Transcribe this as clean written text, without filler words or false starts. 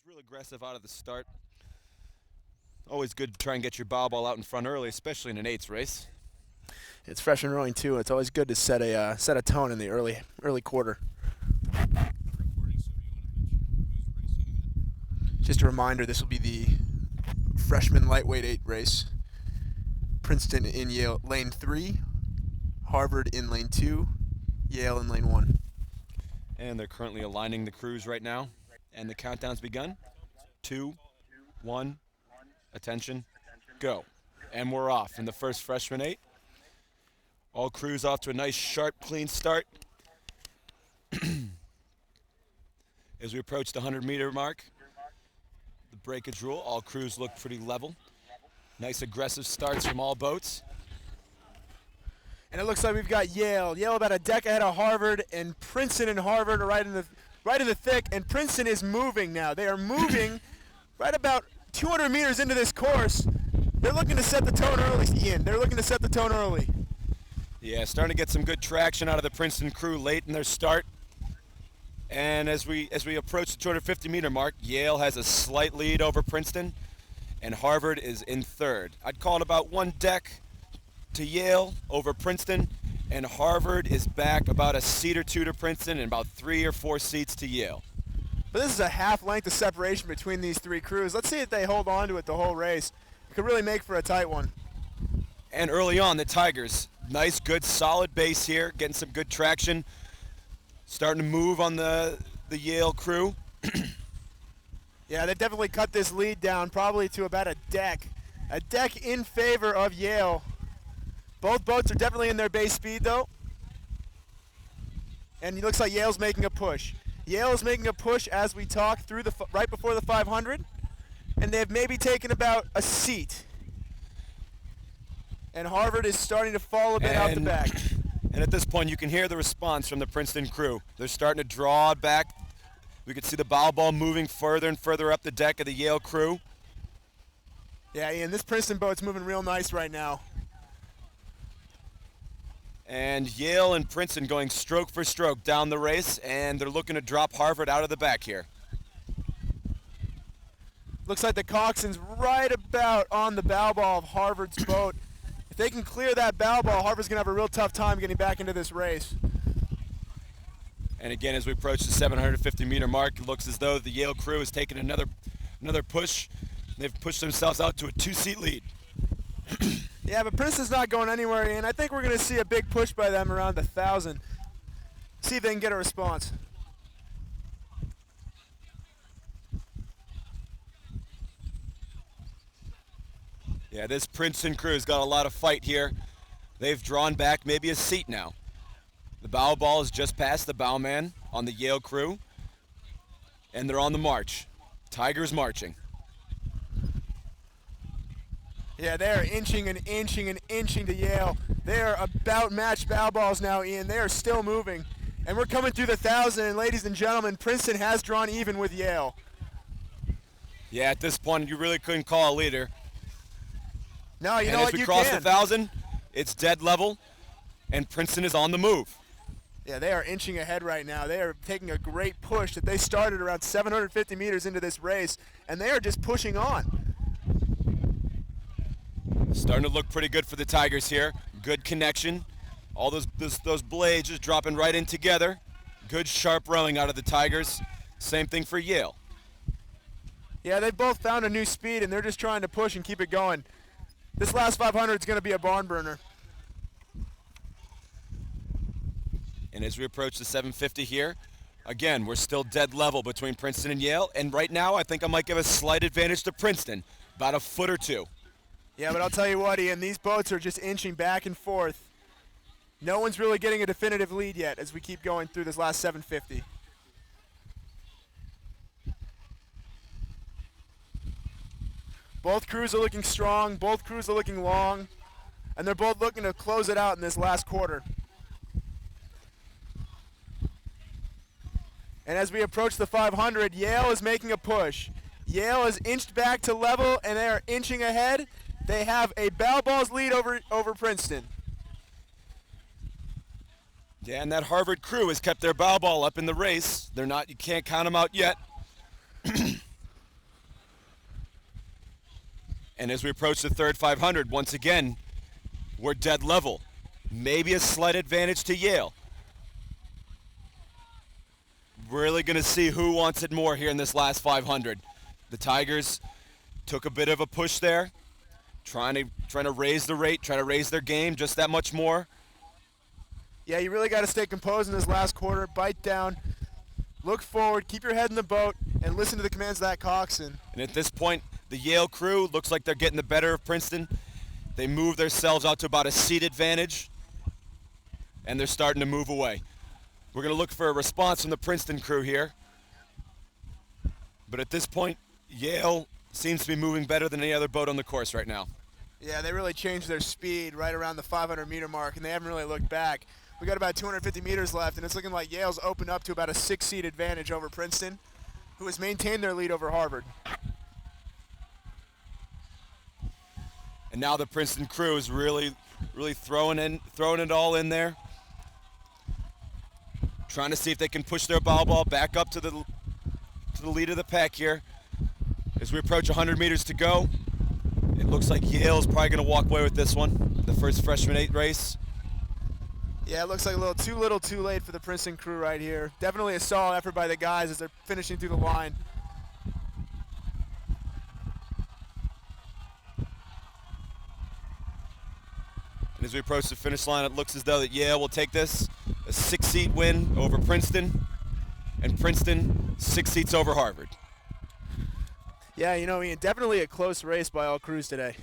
Real aggressive out of the start. Always good to try and get your bow ball out in front early, especially in an eights race. It's freshman rowing too. It's always good to set a tone in the early quarter. Just a reminder, this will be the freshman lightweight 8 race. Princeton in Yale lane 3, Harvard in lane 2, Yale in lane 1. And they're currently aligning the crews right now. And the countdown's begun. 2, 1, attention, go. And we're off in the first freshman 8. All crews off to a nice, sharp, clean start. As we approach the 100-meter mark, the breakage rule, all crews look pretty level. Nice aggressive starts from all boats. And it looks like we've got Yale. Yale about a deck ahead of Harvard, and Princeton and Harvard are right in the thick, and Princeton is moving now. They are moving right about 200 meters into this course. They're looking to set the tone early, Ian. They're looking to set the tone early. Yeah, starting to get some good traction out of the Princeton crew late in their start. And as we approach the 250-meter mark, Yale has a slight lead over Princeton, and Harvard is in third. I'd call it about one deck to Yale over Princeton, and Harvard is back about a seat or two to Princeton and about 3 or 4 seats to Yale. But this is a half length of separation between these three crews. Let's see if they hold on to it the whole race. It could really make for a tight one. And early on, the Tigers, nice, good, solid base here, getting some good traction. Starting to move on the Yale crew. Yeah, they definitely cut this lead down probably to about a deck. A deck in favor of Yale. Both boats are definitely in their base speed, though. And it looks like Yale's making a push. Yale is making a push as we talk through right before the 500. And they've maybe taken about a seat. And Harvard is starting to fall a bit out the back. And at this point, you can hear the response from the Princeton crew. They're starting to draw back. We can see the bow ball moving further and further up the deck of the Yale crew. Yeah, Ian, this Princeton boat's moving real nice right now. And Yale and Princeton going stroke for stroke down the race, and they're looking to drop Harvard out of the back here. Looks like the coxswain's right about on the bow ball of Harvard's boat. If they can clear that bow ball, Harvard's going to have a real tough time getting back into this race. And again, as we approach the 750-meter mark, it looks as though the Yale crew has taken another push. They've pushed themselves out to a 2-seat lead. Yeah, but Princeton's not going anywhere, and I think we're going to see a big push by them around 1,000. See if they can get a response. Yeah, this Princeton crew's got a lot of fight here. They've drawn back maybe a seat now. The bow ball is just past the bowman on the Yale crew, and they're on the march. Tigers marching. Yeah, they are inching and inching and inching to Yale. They are about matched bow balls now, Ian. They are still moving. And we're coming through the 1,000, and ladies and gentlemen, Princeton has drawn even with Yale. Yeah, at this point, you really couldn't call a leader. No, you know what, you can. As we cross the 1,000, it's dead level, and Princeton is on the move. Yeah, they are inching ahead right now. They are taking a great push that they started around 750 meters into this race, and they are just pushing on. Starting to look pretty good for the Tigers here. Good connection. All those blades just dropping right in together. Good sharp rowing out of the Tigers. Same thing for Yale. Yeah, they both found a new speed, and they're just trying to push and keep it going. This last 500 is going to be a barn burner. And as we approach the 750 here, again, we're still dead level between Princeton and Yale. And right now, I think I might give a slight advantage to Princeton, about a foot or two. Yeah, but I'll tell you what, Ian, these boats are just inching back and forth. No one's really getting a definitive lead yet as we keep going through this last 750. Both crews are looking strong, both crews are looking long, and they're both looking to close it out in this last quarter. And as we approach the 500, Yale is making a push. Yale is inched back to level, and they are inching ahead. They have a bow balls lead over Princeton. Yeah, and that Harvard crew has kept their bow ball up in the race. You can't count them out yet. And as we approach the third 500, once again, we're dead level. Maybe a slight advantage to Yale. Really going to see who wants it more here in this last 500. The Tigers took a bit of a push there, trying to raise the rate, try to raise their game just that much more. Yeah, you really got to stay composed in this last quarter. Bite down, look forward, keep your head in the boat, and listen to the commands of that coxswain. And at this point, the Yale crew looks like they're getting the better of Princeton. They move themselves out to about a seat advantage, and they're starting to move away. We're going to look for a response from the Princeton crew here. But at this point, Yale seems to be moving better than any other boat on the course right now. Yeah, they really changed their speed right around the 500-meter mark, and they haven't really looked back. We got about 250 meters left, and it's looking like Yale's opened up to about a 6-seat advantage over Princeton, who has maintained their lead over Harvard. And now the Princeton crew is really throwing it all in there, trying to see if they can push their bow ball back up to the lead of the pack here. As we approach 100 meters to go, it looks like Yale's probably going to walk away with this one, the first freshman 8 race. Yeah, it looks like a little too late for the Princeton crew right here. Definitely a solid effort by the guys as they're finishing through the line. And as we approach the finish line, it looks as though that Yale will take this, a 6-seat win over Princeton, and Princeton 6 seats over Harvard. Yeah, you know, Ian, definitely a close race by all crews today.